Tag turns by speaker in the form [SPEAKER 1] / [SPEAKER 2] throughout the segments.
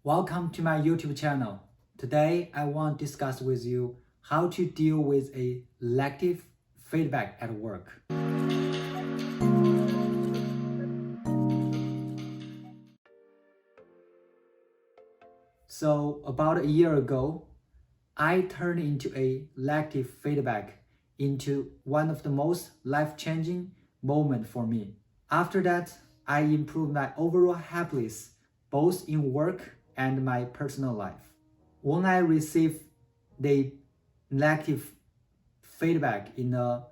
[SPEAKER 1] Welcome to my YouTube channel. Today, I want to discuss with you how to deal with a negative feedback at work. So, about a year ago, I turned into a negative feedback into one of the most life-changing moments for me. After that, I improved my overall happiness both in work and my personal life. When I received the negative feedback in the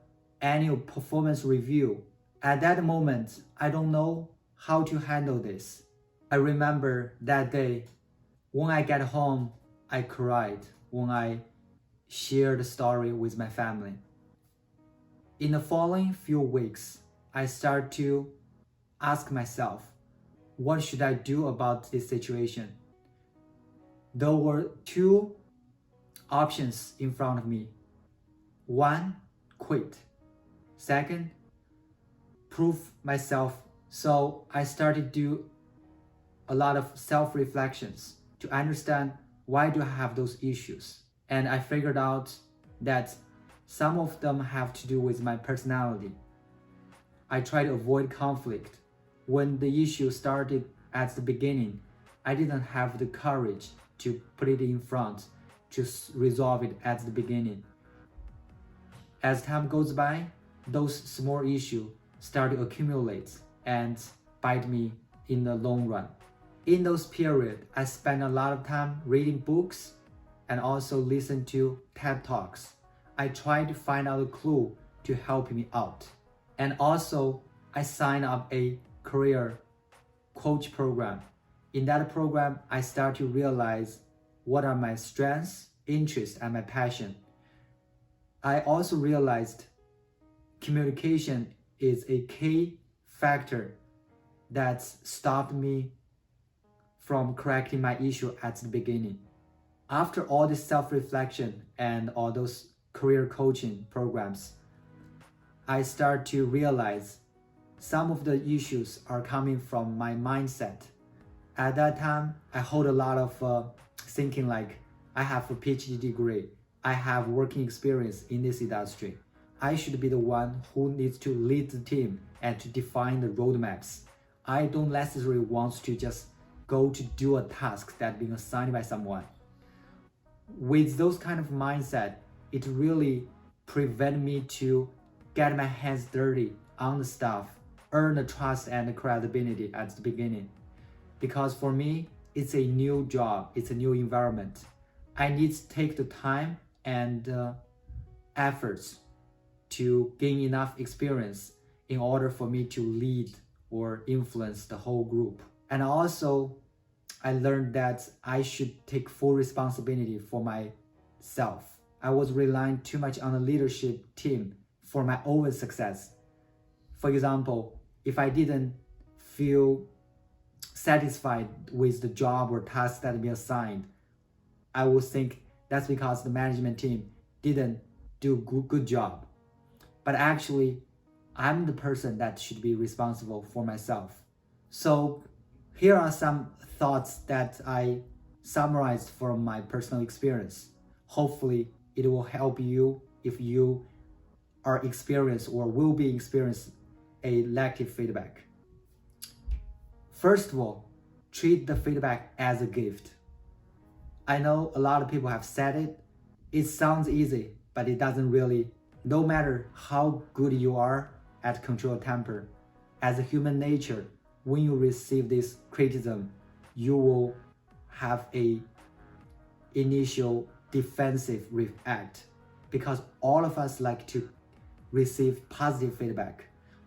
[SPEAKER 1] annual performance review, at that moment, I don't know how to handle this. I remember that day, when I got home, I cried when I shared the story with my family. In the following few weeks, I started to ask myself, what should I do about this situation? There were two options in front of me. One, quit. Second, prove myself. So I started to do a lot of self-reflections to understand why do I have those issues. And I figured out that some of them have to do with my personality. I try to avoid conflict. When the issue started at the beginning, I didn't have the courage to put it in front, to resolve it at the beginning. As time goes by, those small issues start to accumulate and bite me in the long run. In those periods, I spent a lot of time reading books and also listen to TED Talks. I tried to find out a clue to help me out. And also, I signed up a career coach program. In that program, I start to realize what are my strengths, interests, and my passion. I also realized communication is a key factor that stopped me from correcting my issue at the beginning. After all this self-reflection and all those career coaching programs, I start to realize some of the issues are coming from my mindset. At that time, I hold a lot of thinking like, I have a PhD degree, I have working experience in this industry. I should be the one who needs to lead the team and to define the roadmaps. I don't necessarily want to just go to do a task that's being assigned by someone. With those kind of mindset, it really prevent me to get my hands dirty on the stuff, earn the trust and the credibility at the beginning. Because for me, it's a new job, it's a new environment. I need to take the time and efforts to gain enough experience in order for me to lead or influence the whole group. And also, I learned that I should take full responsibility for myself. I was relying too much on the leadership team for my own success. For example, if I didn't feel satisfied with the job or task that be assigned, I would think that's because the management team didn't do good job. But actually, I'm the person that should be responsible for myself. So here are some thoughts that I summarized from my personal experience. Hopefully, it will help you if you are experienced or will be experienced a negative feedback. First of all, treat the feedback as a gift. I know a lot of people have said it. It sounds easy, but it doesn't really. No matter how good you are at control temper, as a human nature, when you receive this criticism, you will have a initial defensive react, because all of us like to receive positive feedback.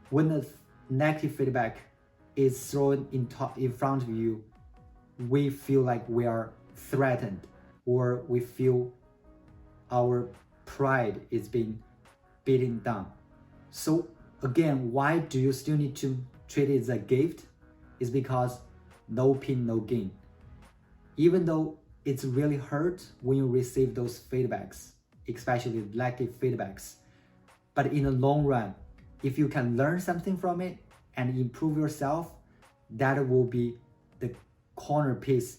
[SPEAKER 1] When the negative feedback is thrown in front of you, we feel like we are threatened, or we feel our pride is being beaten down. So again, why do you still need to treat it as a gift? Is because no pain, no gain. Even though it's really hurt when you receive those feedbacks, especially negative feedbacks, but in the long run, if you can learn something from it and improve yourself, that will be the corner piece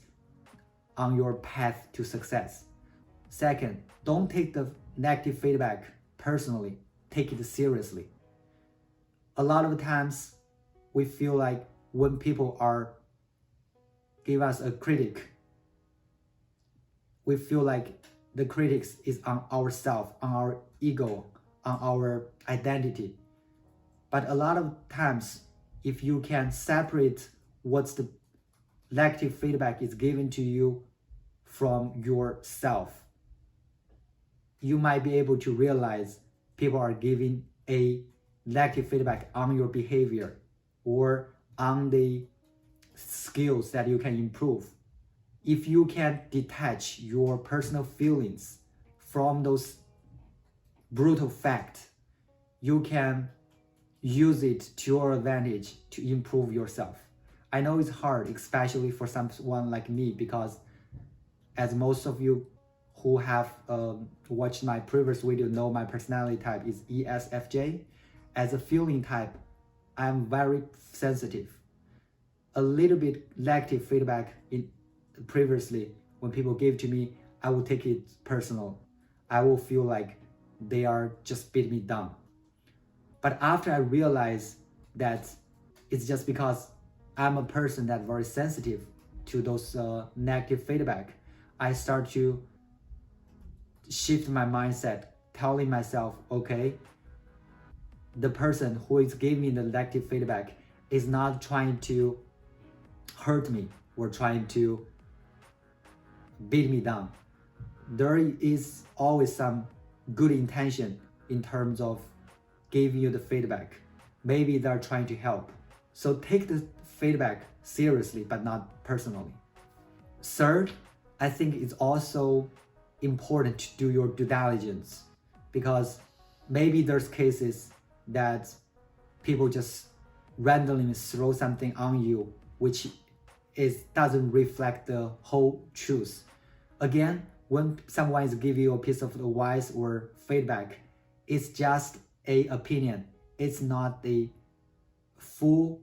[SPEAKER 1] on your path to success. Second, don't take the negative feedback personally. Take it seriously. A lot of times we feel like when people give us a critic, we feel like the critics is on ourselves, on our ego, on our identity. But a lot of times, if you can separate what's the negative feedback is given to you from yourself, you might be able to realize people are giving a negative feedback on your behavior or on the skills that you can improve. If you can detach your personal feelings from those brutal facts, you can use it to your advantage to improve yourself. I know it's hard, especially for someone like me, because as most of you who have watched my previous video know, my personality type is ESFJ. As a feeling type, I'm very sensitive. A little bit negative feedback previously, when people gave to me, I will take it personal. I will feel like they are just beating me down. But after I realized that it's just because I'm a person that's very sensitive to those negative feedback, I start to shift my mindset, telling myself, okay, the person who is giving me the negative feedback is not trying to hurt me or trying to beat me down. There is always some good intention in terms of giving you the feedback. Maybe they're trying to help. So take the feedback seriously, but not personally. Third, I think it's also important to do your due diligence, because maybe there's cases that people just randomly throw something on you which doesn't reflect the whole truth. Again, when someone is giving you a piece of advice or feedback, it's just an opinion. It's not the full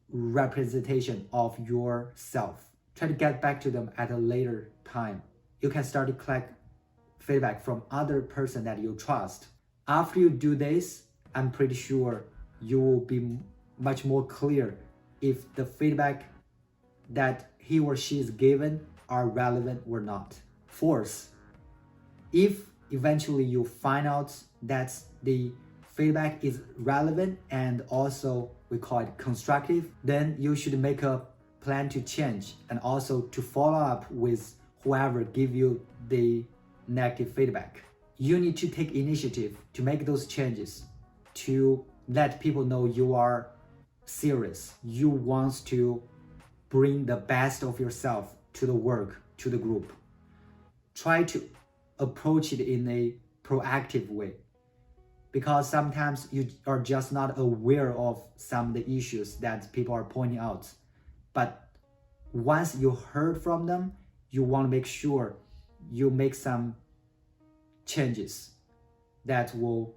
[SPEAKER 1] representation of yourself. Try to get back to them at a later time. You can start to collect feedback from other person that you trust. After you do this, I'm pretty sure you will be much more clear if the feedback that he or she is given are relevant or not. Fourth, if eventually you find out that the feedback is relevant and also we call it constructive, then you should make a plan to change and also to follow up with whoever give you the negative feedback. You need to take initiative to make those changes, to let people know you are serious. You want to bring the best of yourself to the work, to the group. Try to approach it in a proactive way, because sometimes you are just not aware of some of the issues that people are pointing out. But once you heard from them, you want to make sure you make some changes that will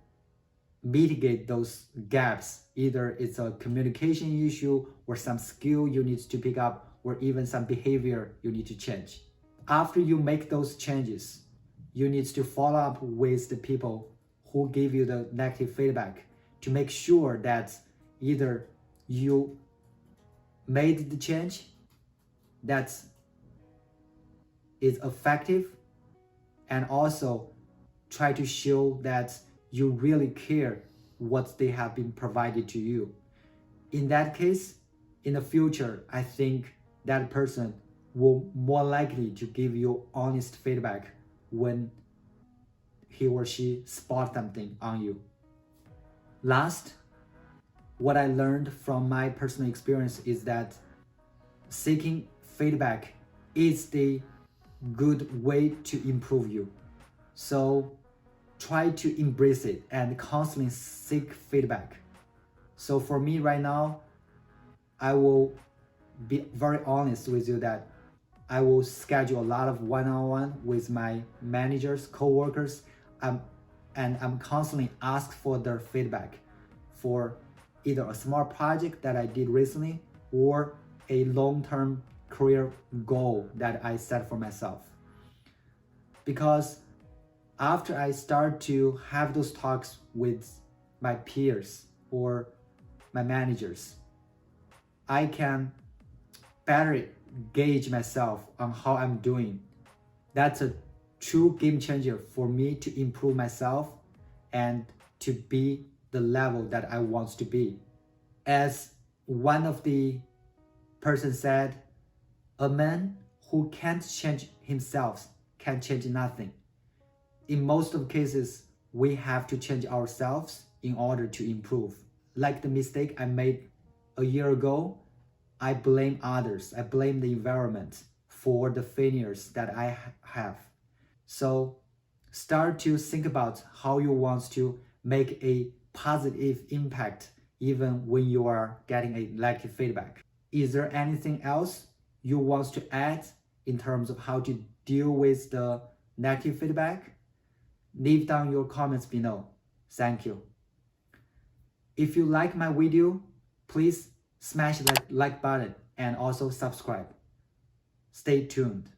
[SPEAKER 1] mitigate those gaps. Either it's a communication issue or some skill you need to pick up or even some behavior you need to change. After you make those changes, you need to follow up with the people who give you the negative feedback to make sure that either you made the change that is effective, and also try to show that you really care what they have been provided to you. In that case, in the future, I think that person will more likely to give you honest feedback when he or she spots something on you. Last, what I learned from my personal experience is that seeking feedback is the good way to improve you. So try to embrace it and constantly seek feedback. So for me right now, I will be very honest with you that I will schedule a lot of one-on-one with my managers, co-workers, and I'm constantly asked for their feedback for either a small project that I did recently or a long-term career goal that I set for myself. Because after I start to have those talks with my peers or my managers, I can better gauge myself on how I'm doing. That's a true game changer for me to improve myself and to be the level that I want to be. As one of the persons said, a man who can't change himself can change nothing. In most of cases, we have to change ourselves in order to improve. Like the mistake I made a year ago, I blame others, I blame the environment for the failures that I have. So start to think about how you want to make a positive impact even when you are getting a negative feedback. Is there anything else you want to add in terms of how to deal with the negative feedback? Leave down your comments below. Thank you. If you like my video, please smash that like button and also subscribe. Stay tuned.